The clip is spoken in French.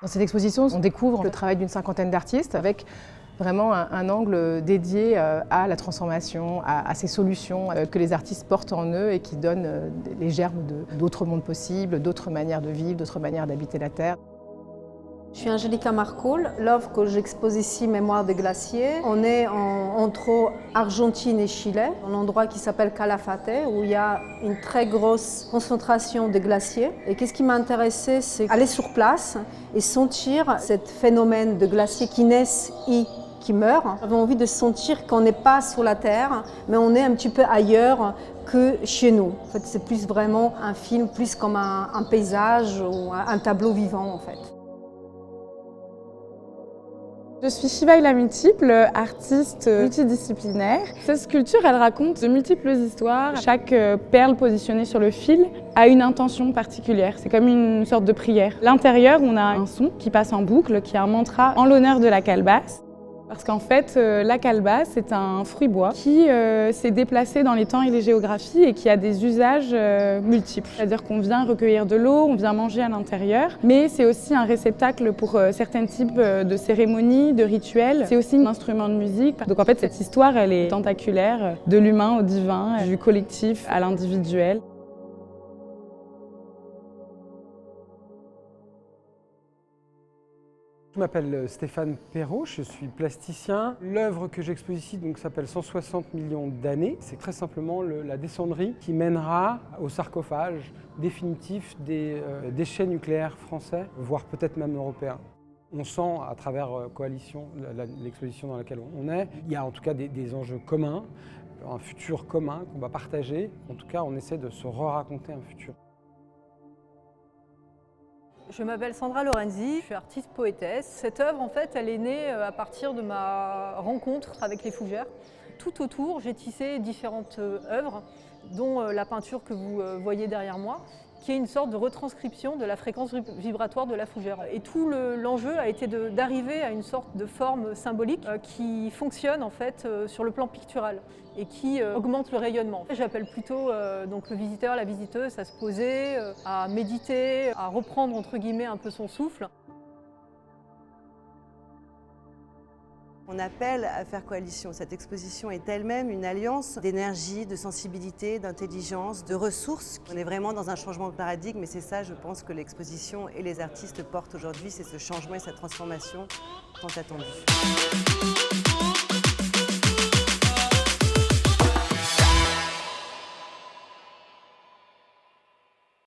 Dans cette exposition, on découvre le travail d'une cinquantaine d'artistes avec vraiment un angle dédié à la transformation, à ces solutions que les artistes portent en eux et qui donnent les germes d'autres mondes possibles, d'autres manières de vivre, d'autres manières d'habiter la Terre. Je suis Angélica Marcoul. L'œuvre que j'expose ici, Mémoire des glaciers, on est entre Argentine et Chili, un endroit qui s'appelle Calafate, où il y a une très grosse concentration de glaciers. Et qu'est-ce qui m'a intéressée, c'est aller sur place et sentir ce phénomène de glaciers qui naissent et qui meurent. J'avais envie de sentir qu'on n'est pas sur la Terre, mais on est un petit peu ailleurs que chez nous. En fait, c'est plus vraiment un film, plus comme un paysage ou un tableau vivant, en fait. Je suis Shivaï la multiple, artiste multidisciplinaire. Cette sculpture, elle raconte de multiples histoires. Chaque perle positionnée sur le fil a une intention particulière. C'est comme une sorte de prière. L'intérieur, on a un son qui passe en boucle, qui est un mantra en l'honneur de la calebasse. Parce qu'en fait, la calebasse, c'est un fruit bois qui s'est déplacé dans les temps et les géographies et qui a des usages multiples. C'est-à-dire qu'on vient recueillir de l'eau, on vient manger à l'intérieur, mais c'est aussi un réceptacle pour certains types de cérémonies, de rituels. C'est aussi un instrument de musique. Donc en fait, cette histoire, elle est tentaculaire, de l'humain au divin, du collectif à l'individuel. Je m'appelle Stéphane Perrault, je suis plasticien. L'œuvre que j'expose ici s'appelle 160 millions d'années. C'est très simplement la descendrie qui mènera au sarcophage définitif des déchets nucléaires français, voire peut-être même européens. On sent à travers Coalition, l'exposition dans laquelle on est, il y a en tout cas des enjeux communs, un futur commun qu'on va partager. En tout cas, on essaie de se re-raconter un futur. Je m'appelle Sandra Lorenzi, je suis artiste poétesse. Cette œuvre, en fait, elle est née à partir de ma rencontre avec les fougères. Tout autour, j'ai tissé différentes œuvres, dont la peinture que vous voyez derrière moi, qui est une sorte de retranscription de la fréquence vibratoire de la fougère. Et tout l'enjeu a été d'arriver à une sorte de forme symbolique qui fonctionne en fait sur le plan pictural et qui augmente le rayonnement. J'appelle plutôt donc le visiteur, la visiteuse à se poser, à méditer, à reprendre entre guillemets un peu son souffle. On appelle à faire coalition. Cette exposition est elle-même une alliance d'énergie, de sensibilité, d'intelligence, de ressources. On est vraiment dans un changement de paradigme et c'est ça, je pense, que l'exposition et les artistes portent aujourd'hui, c'est ce changement et cette transformation tant attendue.